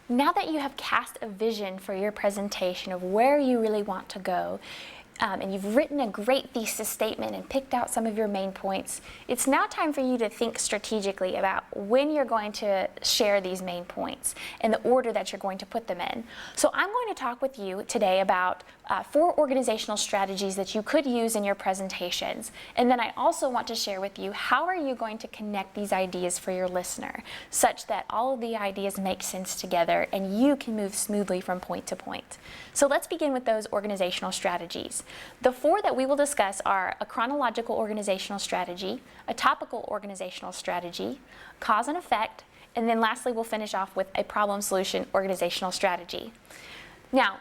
Now that you have cast a vision for your presentation of where you really want to go, and you've written a great thesis statement and picked out some of your main points, it's now time for you to think strategically about when you're going to share these main points and the order that you're going to put them in. So I'm going to talk with you today about 4 organizational strategies that you could use in your presentations. And then I also want to share with you how are you going to connect these ideas for your listener such that all of the ideas make sense together and you can move smoothly from point to point. So let's begin with those organizational strategies. The 4 that we will discuss are a chronological organizational strategy, a topical organizational strategy, cause and effect, and then lastly we'll finish off with a problem solution organizational strategy. Now,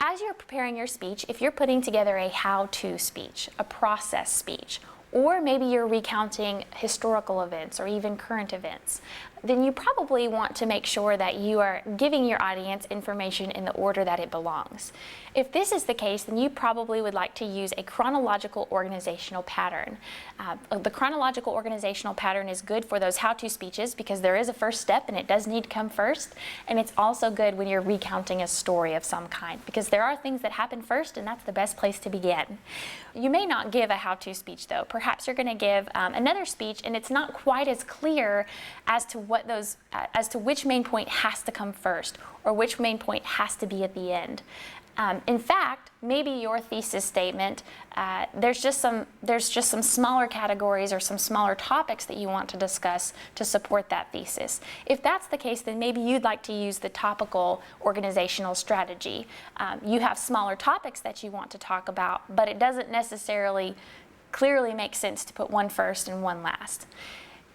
as you're preparing your speech, if you're putting together a how-to speech, a process speech, or maybe you're recounting historical events or even current events, then you probably want to make sure that you are giving your audience information in the order that it belongs. If this is the case, then you probably would like to use a chronological organizational pattern. The chronological organizational pattern is good for those how-to speeches because there is a first step and it does need to come first, and it's also good when you're recounting a story of some kind because there are things that happen first and that's the best place to begin. You may not give a how-to speech though. Perhaps you're going to give another speech and it's not quite as clear as to which main point has to come first or which main point has to be at the end. In fact, maybe your thesis statement, there's just some smaller categories or some smaller topics that you want to discuss to support that thesis. If that's the case, then maybe you'd like to use the topical organizational strategy. You have smaller topics that you want to talk about, but it doesn't necessarily clearly make sense to put one first and one last.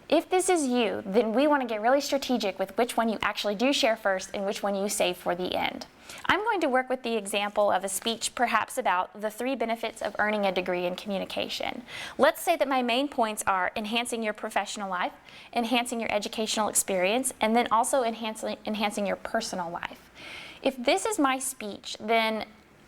If this is you, then we want to get really strategic with which one you actually do share first and which one you save for the end. I'm going to work with the example of a speech perhaps about the 3 benefits of earning a degree in communication. Let's say that my main points are enhancing your professional life, enhancing your educational experience, and then also enhancing your personal life. If this is my speech, then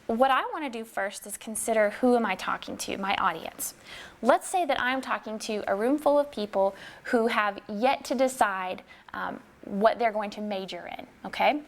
what I want to do first is consider who am I talking to, my audience. Let's say that I'm talking to a room full of people who have yet to decide what they're going to major in, okay?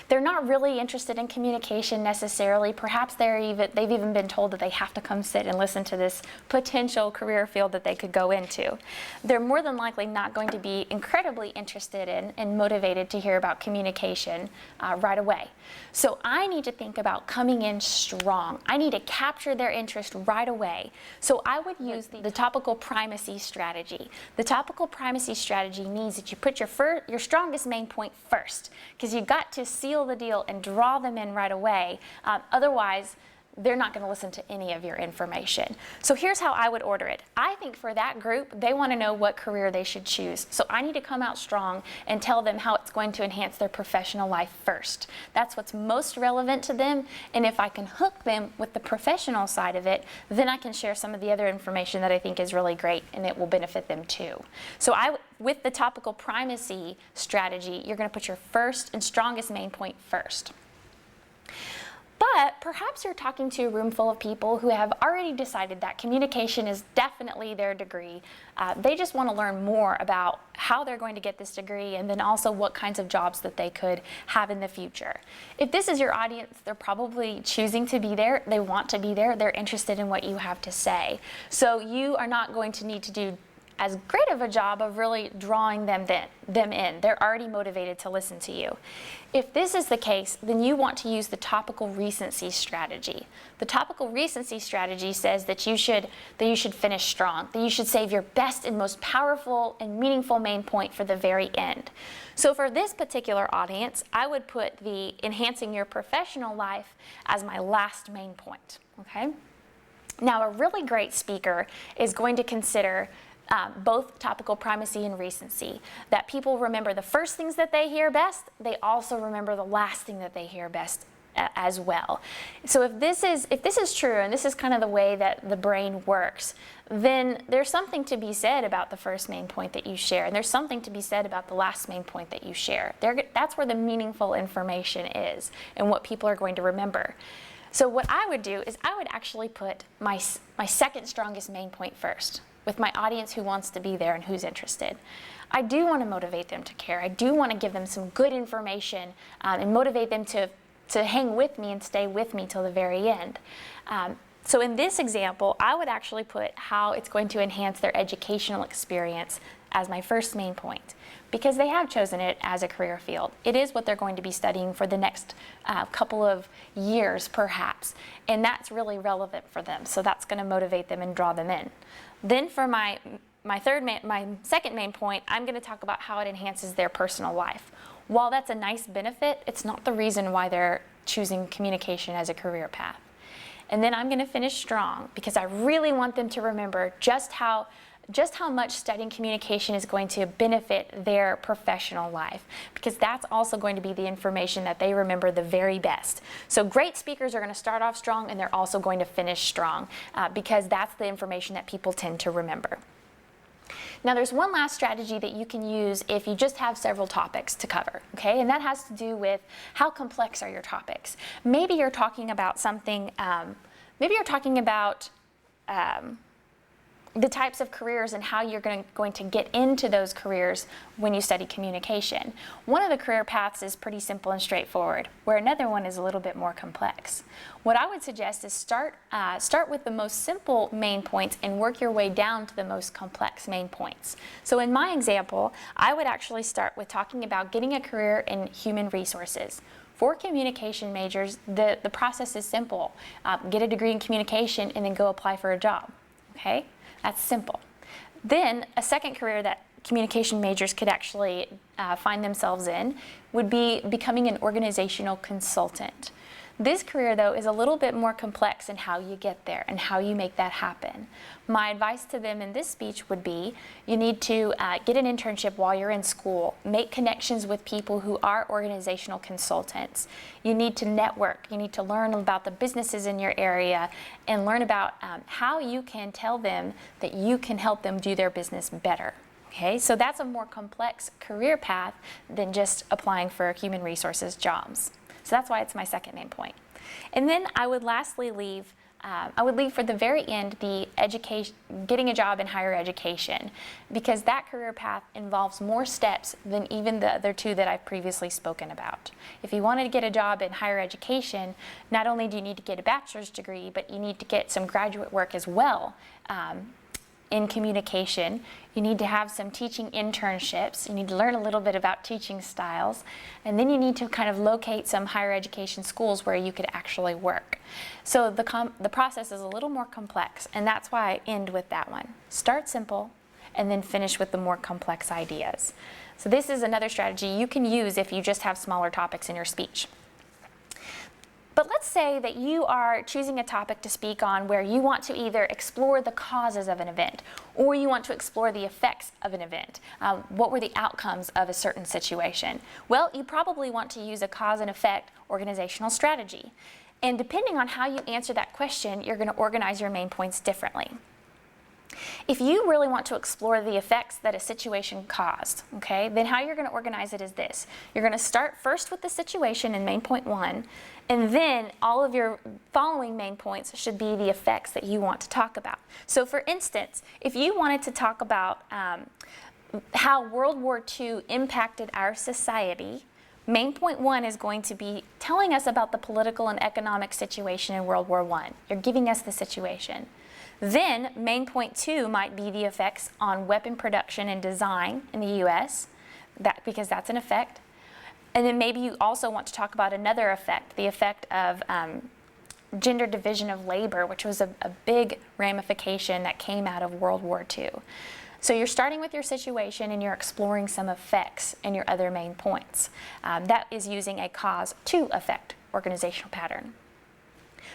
They're not really interested in communication necessarily. Perhaps they've even been told that they have to come sit and listen to this potential career field that they could go into. They're more than likely not going to be incredibly interested in and motivated to hear about communication right away. So I need to think about coming in strong. I need to capture their interest right away. So I would use the topical primacy strategy. The topical primacy strategy means that you put your strongest main point first because you've got to seal the deal and draw them in right away. Otherwise, they're not going to listen to any of your information. So here's how I would order it. I think for that group, they want to know what career they should choose. So I need to come out strong and tell them how it's going to enhance their professional life first. That's what's most relevant to them. And if I can hook them with the professional side of it, then I can share some of the other information that I think is really great and it will benefit them too. So with the topical primacy strategy, you're going to put your first and strongest main point first. But perhaps you're talking to a room full of people who have already decided that communication is definitely their degree. They just want to learn more about how they're going to get this degree and then also what kinds of jobs that they could have in the future. If this is your audience, they're probably choosing to be there. They want to be there. They're interested in what you have to say. So you are not going to need to do as great of a job of really drawing them in. They're already motivated to listen to you. If this is the case, then you want to use the topical recency strategy. The topical recency strategy says that you should finish strong, that you should save your best and most powerful and meaningful main point for the very end. So for this particular audience, I would put the enhancing your professional life as my last main point, okay? Now, a really great speaker is going to consider both topical primacy and recency, that people remember the first things that they hear best, they also remember the last thing that they hear best as well. So if this is true, and this is kind of the way that the brain works, then there's something to be said about the first main point that you share, and there's something to be said about the last main point that you share. That's where the meaningful information is and what people are going to remember. So what I would do is I would actually put my second strongest main point first, with my audience who wants to be there and who's interested. I do want to motivate them to care. I do want to give them some good information and motivate them to hang with me and stay with me till the very end. So in this example, I would actually put how it's going to enhance their educational experience as my first main point, because they have chosen it as a career field. It is what they're going to be studying for the next couple of years, perhaps, and that's really relevant for them. So that's going to motivate them and draw them in. Then for my second main point, I'm going to talk about how it enhances their personal life. While that's a nice benefit, it's not the reason why they're choosing communication as a career path. And then I'm going to finish strong, because I really want them to remember just how much studying communication is going to benefit their professional life, because that's also going to be the information that they remember the very best. So great speakers are going to start off strong, and they're also going to finish strong, because that's the information that people tend to remember. Now there's one last strategy that you can use if you just have several topics to cover, okay? And that has to do with how complex are your topics. Maybe you're talking about something, maybe you're talking about the types of careers and how you're going to get into those careers when you study communication. One of the career paths is pretty simple and straightforward, where another one is a little bit more complex. What I would suggest is start with the most simple main points and work your way down to the most complex main points. So in my example, I would actually start with talking about getting a career in human resources. For communication majors, the process is simple. Get a degree in communication and then go apply for a job, okay? That's simple. Then a second career that communication majors could actually find themselves in would be becoming an organizational consultant. This career, though, is a little bit more complex in how you get there and how you make that happen. My advice to them in this speech would be you need to get an internship while you're in school, make connections with people who are organizational consultants. You need to network, you need to learn about the businesses in your area and learn about how you can tell them that you can help them do their business better. Okay, so that's a more complex career path than just applying for human resources jobs. So that's why it's my second main point. And then I would lastly leave for the very end the education, getting a job in higher education, because that career path involves more steps than even the other two that I've previously spoken about. If you wanted to get a job in higher education, not only do you need to get a bachelor's degree, but you need to get some graduate work as well. In communication, you need to have some teaching internships, you need to learn a little bit about teaching styles, and then you need to kind of locate some higher education schools where you could actually work. So the process is a little more complex, and that's why I end with that one. Start simple, and then finish with the more complex ideas. So this is another strategy you can use if you just have smaller topics in your speech. But let's say that you are choosing a topic to speak on where you want to either explore the causes of an event or you want to explore the effects of an event. What were the outcomes of a certain situation? Well, you probably want to use a cause and effect organizational strategy. And depending on how you answer that question, you're going to organize your main points differently. If you really want to explore the effects that a situation caused, okay, then how you're going to organize it is this. You're going to start first with the situation in main point 1, and then all of your following main points should be the effects that you want to talk about. So for instance, if you wanted to talk about how World War II impacted our society, main point 1 is going to be telling us about the political and economic situation in World War I. You're giving us the situation. Then main point 2 might be the effects on weapon production and design in the U.S., because that's an effect. And then maybe you also want to talk about another effect, the effect of gender division of labor, which was a big ramification that came out of World War II. So you're starting with your situation and you're exploring some effects in your other main points. That is using a cause to effect organizational pattern.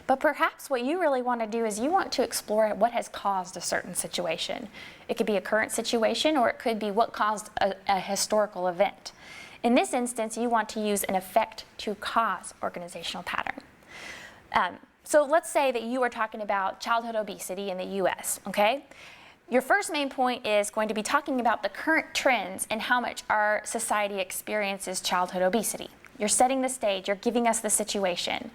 But perhaps what you really want to do is you want to explore what has caused a certain situation. It could be a current situation, or it could be what caused a historical event. In this instance, you want to use an effect to cause organizational pattern. So let's say that you are talking about childhood obesity in the U.S., okay? Your first main point is going to be talking about the current trends and how much our society experiences childhood obesity. You're setting the stage, you're giving us the situation.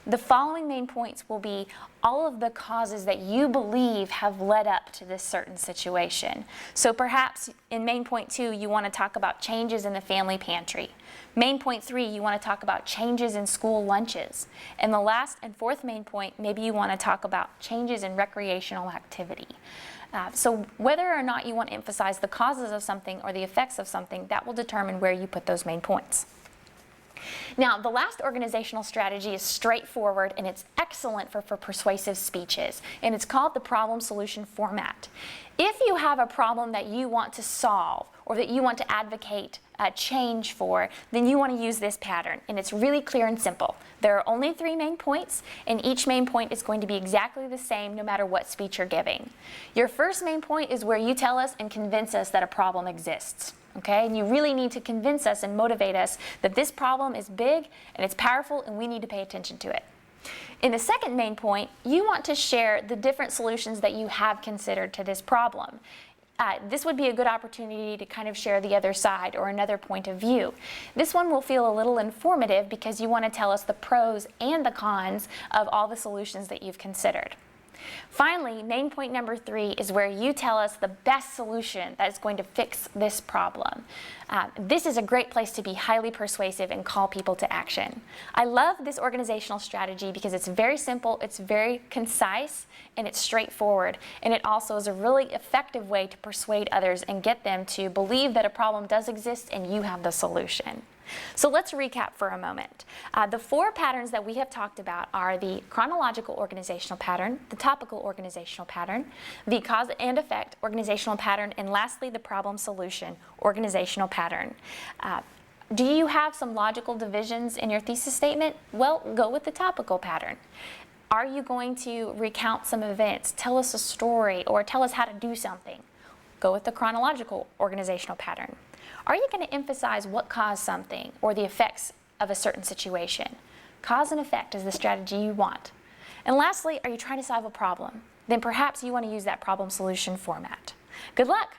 The following main points will be all of the causes that you believe have led up to this certain situation. So perhaps in main point 2, you want to talk about changes in the family pantry. Main point 3, you want to talk about changes in school lunches. And the last and fourth main point, maybe you want to talk about changes in recreational activity. So whether or not you want to emphasize the causes of something or the effects of something, that will determine where you put those main points. Now, the last organizational strategy is straightforward and it's excellent for persuasive speeches, and it's called the problem-solution format. If you have a problem that you want to solve or that you want to advocate change for, then you want to use this pattern, and it's really clear and simple. There are only 3 main points, and each main point is going to be exactly the same no matter what speech you're giving. Your first main point is where you tell us and convince us that a problem exists. Okay, and you really need to convince us and motivate us that this problem is big and it's powerful and we need to pay attention to it. In the second main point, you want to share the different solutions that you have considered to this problem. This would be a good opportunity to kind of share the other side or another point of view. This one will feel a little informative because you want to tell us the pros and the cons of all the solutions that you've considered. Finally, main point number 3 is where you tell us the best solution that is going to fix this problem. This is a great place to be highly persuasive and call people to action. I love this organizational strategy because it's very simple, it's very concise, and it's straightforward. And it also is a really effective way to persuade others and get them to believe that a problem does exist and you have the solution. So let's recap for a moment. The 4 patterns that we have talked about are the chronological organizational pattern, the topical organizational pattern, the cause and effect organizational pattern, and lastly, the problem-solution organizational pattern. Do you have some logical divisions in your thesis statement? Well, go with the topical pattern. Are you going to recount some events, tell us a story, or tell us how to do something? Go with the chronological organizational pattern. Are you going to emphasize what caused something or the effects of a certain situation? Cause and effect is the strategy you want. And lastly, are you trying to solve a problem? Then perhaps you want to use that problem-solution format. Good luck!